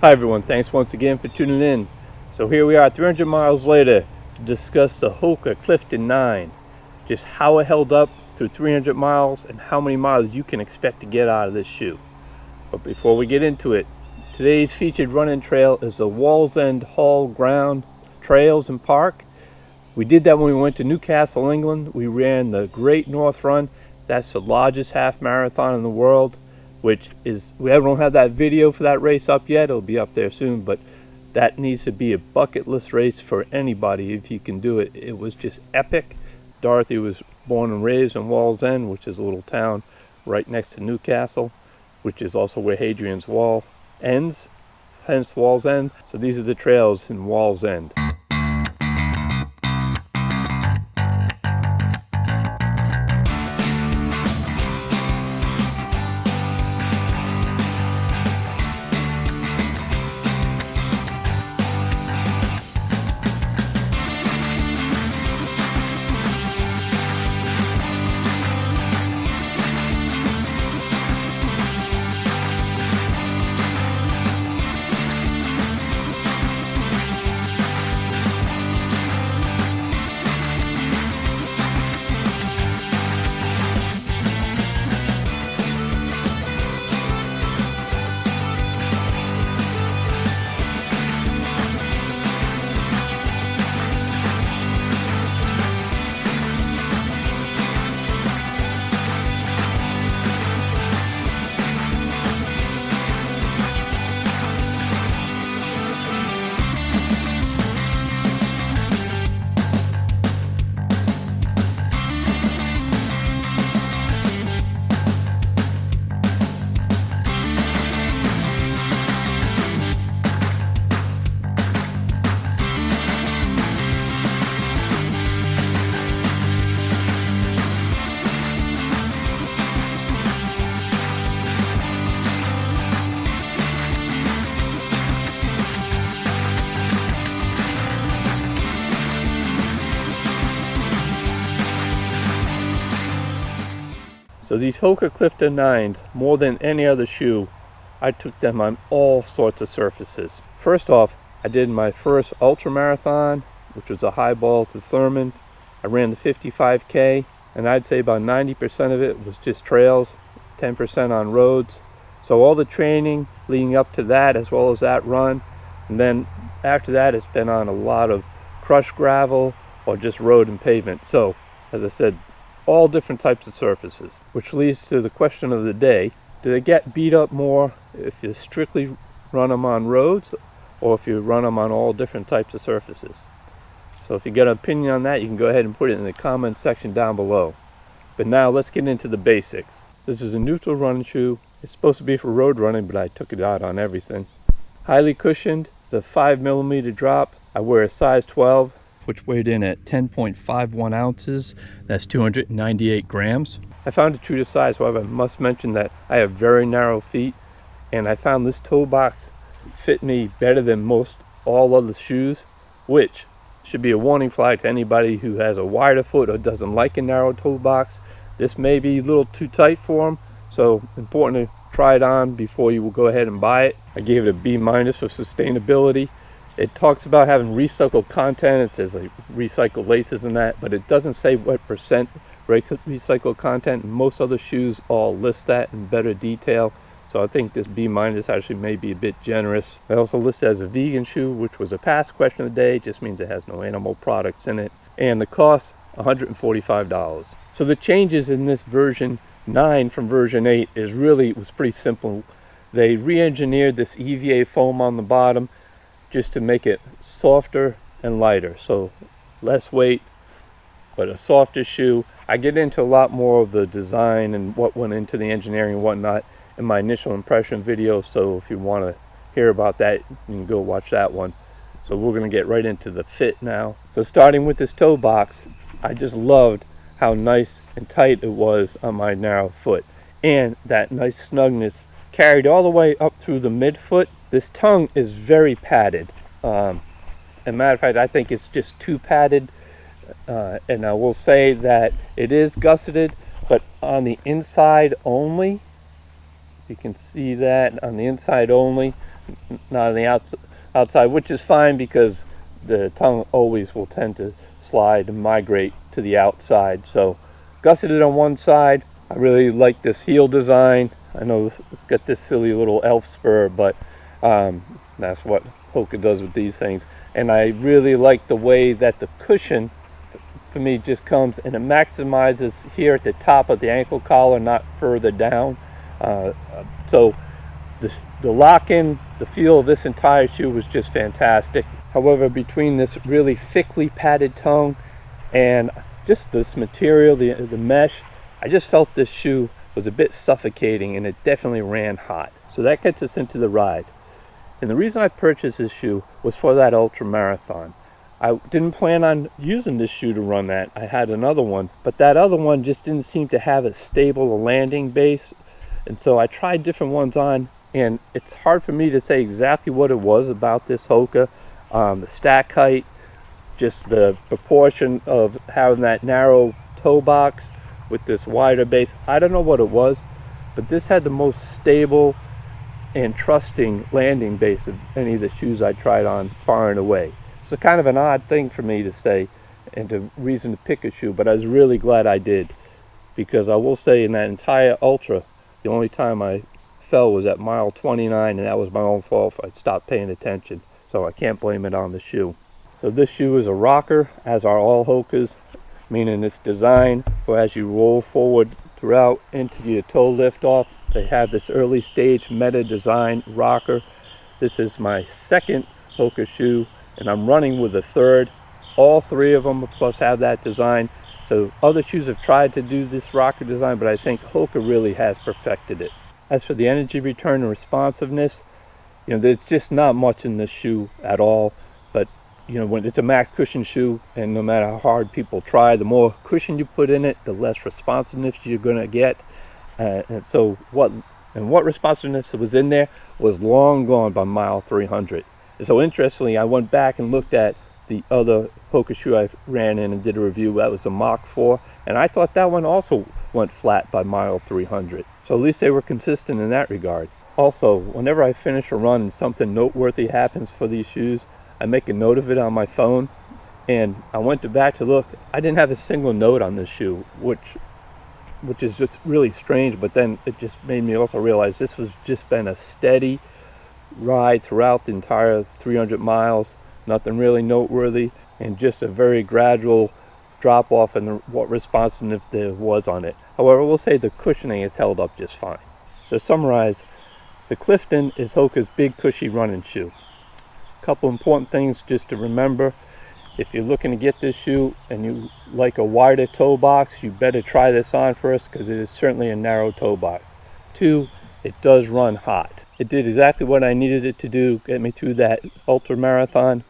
Hi everyone, thanks once again for tuning in. So here we are 300 miles later to discuss the HOKA Clifton 9. Just how it held up through 300 miles and how many miles you can expect to get out of this shoe. But before we get into it, today's featured running trail is the Wallsend Hall Ground Trails and Park. We did that when we went to Newcastle, England. We ran the Great North Run. That's the largest half marathon in the world, which is, we don't have that video for that race up yet. It'll be up there soon, but that needs to be a bucket list race for anybody if you can do it. It was just epic. Dorothy was born and raised in Wallsend, which is a little town right next to Newcastle, which is also where Hadrian's Wall ends, hence Wallsend. So these are the trails in Wallsend. So these HOKA Clifton 9s, more than any other shoe, I took them on all sorts of surfaces. First off, I did my first ultra marathon, which was a high ball to Thurman. I ran the 55K, and I'd say about 90% of it was just trails, 10% on roads. So all the training leading up to that, as well as that run, and then after that it's been on a lot of crushed gravel or just road and pavement. So, as I said, all different types of surfaces, which leads to the question of the day: do they get beat up more if you strictly run them on roads or if you run them on all different types of surfaces? So if you got an opinion on that, you can go ahead and put it in the comment section down below. But now let's get into the basics. This is a neutral running shoe. It's supposed to be for road running, but I took it out on everything. Highly cushioned. It's a 5mm drop. I wear a size 12, which weighed in at 10.51 ounces. That's 298 grams. I found it true to size. However, I must mention that I have very narrow feet, and I found this toe box fit me better than most all other shoes, which should be a warning flag to anybody who has a wider foot or doesn't like a narrow toe box. This may be a little too tight for them, so important to try it on before you will go ahead and buy it. I gave it a B- for sustainability. It talks about having recycled content. It says like recycled laces and that, but it doesn't say what percent recycled content. Most other shoes all list that in better detail. So I think this B- actually may be a bit generous. I also list it as a vegan shoe, which was a past question of the day. It just means it has no animal products in it. And the cost, $145. So the changes in this version 9 from version 8 was pretty simple. They re-engineered this EVA foam on the bottom just to make it softer and lighter, so less weight but a softer shoe. I get into a lot more of the design and what went into the engineering and whatnot in my initial impression video, so if you want to hear about that, you can go watch that one. So we're going to get right into the fit now. So starting with this toe box, I just loved how nice and tight it was on my narrow foot, and that nice snugness carried all the way up through the midfoot. This tongue is very padded. As a matter of fact, I think it's just too padded. And I will say that it is gusseted, but on the inside only. You can see that on the inside only, not on the outside, which is fine because the tongue always will tend to slide and migrate to the outside. So gusseted it on one side. I really like this heel design. I know it's got this silly little elf spur, but that's what HOKA does with these things. And I really like the way that the cushion for me just comes and it maximizes here at the top of the ankle collar, not further down. So the lock-in, the feel of this entire shoe was just fantastic. However, between this really thickly padded tongue and just this material, the mesh, I just felt this shoe was a bit suffocating and it definitely ran hot. So that gets us into the ride. And the reason I purchased this shoe was for that ultra marathon. I didn't plan on using this shoe to run that. I had another one, but that other one just didn't seem to have as stable a landing base. And so I tried different ones on, and it's hard for me to say exactly what it was about this HOKA. The stack height, just the proportion of having that narrow toe box with this wider base. I don't know what it was, but this had the most stable and trusting landing base of any of the shoes I tried on far and away. So kind of an odd thing for me to say and to reason to pick a shoe, but I was really glad I did, because I will say in that entire ultra, the only time I fell was at mile 29, and that was my own fault. I stopped paying attention, so I can't blame it on the shoe. So this shoe is a rocker, as are all HOKAs, meaning it's designed for as you roll forward throughout into your toe lift off. They have this early stage meta design rocker. This is my second HOKA shoe, and I'm running with a third. All three of them are supposed to have that design. So other shoes have tried to do this rocker design, but I think HOKA really has perfected it. As for the energy return and responsiveness, you know, there's just not much in this shoe at all. But you know, when it's a max cushion shoe, and no matter how hard people try, the more cushion you put in it, the less responsiveness you're gonna get. And so what responsiveness was in there was long gone by mile 300. And so interestingly, I went back and looked at the other HOKA shoe I ran in and did a review. That was a Mach 4, and I thought that one also went flat by mile 300. So at least they were consistent in that regard. Also, whenever I finish a run and something noteworthy happens for these shoes, I make a note of it on my phone. And I went back to look. I didn't have a single note on this shoe, which is just really strange, but then it just made me also realize this was just been a steady ride throughout the entire 300 miles, nothing really noteworthy, and just a very gradual drop off in what responsiveness there was on it. However, we'll say the cushioning has held up just fine. So to summarize, the Clifton is HOKA's big cushy running shoe. A couple important things just to remember. If you're looking to get this shoe and you like a wider toe box, you better try this on first, because it is certainly a narrow toe box. 2, it does run hot. It did exactly what I needed it to do, get me through that ultra marathon.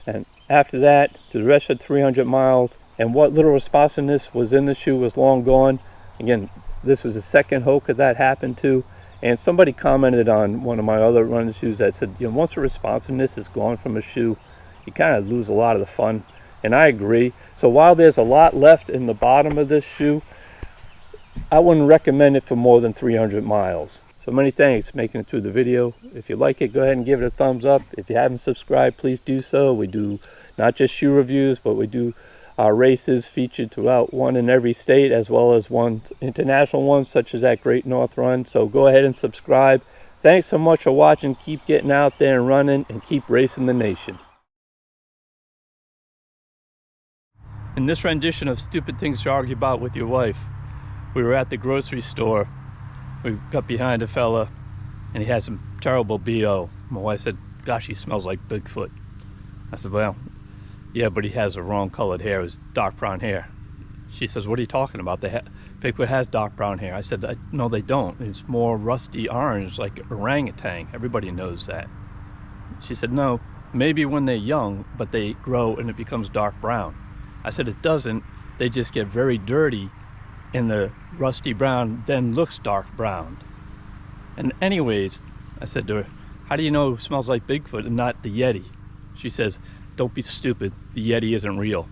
And after that, to the rest of 300 miles, and what little responsiveness was in the shoe was long gone. Again, this was the second HOKA that happened to. And somebody commented on one of my other running shoes that said, you know, once the responsiveness is gone from a shoe, you kind of lose a lot of the fun. And I agree. So while there's a lot left in the bottom of this shoe, I wouldn't recommend it for more than 300 miles. So many thanks for making it through the video. If you like it, go ahead and give it a thumbs up. If you haven't subscribed, please do so. We do not just shoe reviews, but we do our races featured throughout one in every state, as well as one international ones, such as that Great North Run. So go ahead and subscribe. Thanks so much for watching. Keep getting out there and running, and keep racing the nation. In this rendition of Stupid Things to Argue About with Your Wife, we were at the grocery store. We got behind a fella, and he had some terrible BO. My wife said, gosh, he smells like Bigfoot. I said, well, yeah, but he has the wrong colored hair. It was dark brown hair. She says, what are you talking about? Bigfoot has dark brown hair. I said, no, they don't. It's more rusty orange, like orangutan. Everybody knows that. She said, no, maybe when they're young, but they grow and it becomes dark brown. I said, it doesn't. They just get very dirty, and the rusty brown then looks dark brown. And anyways, I said to her, how do you know it smells like Bigfoot and not the Yeti? She says, don't be stupid. The Yeti isn't real.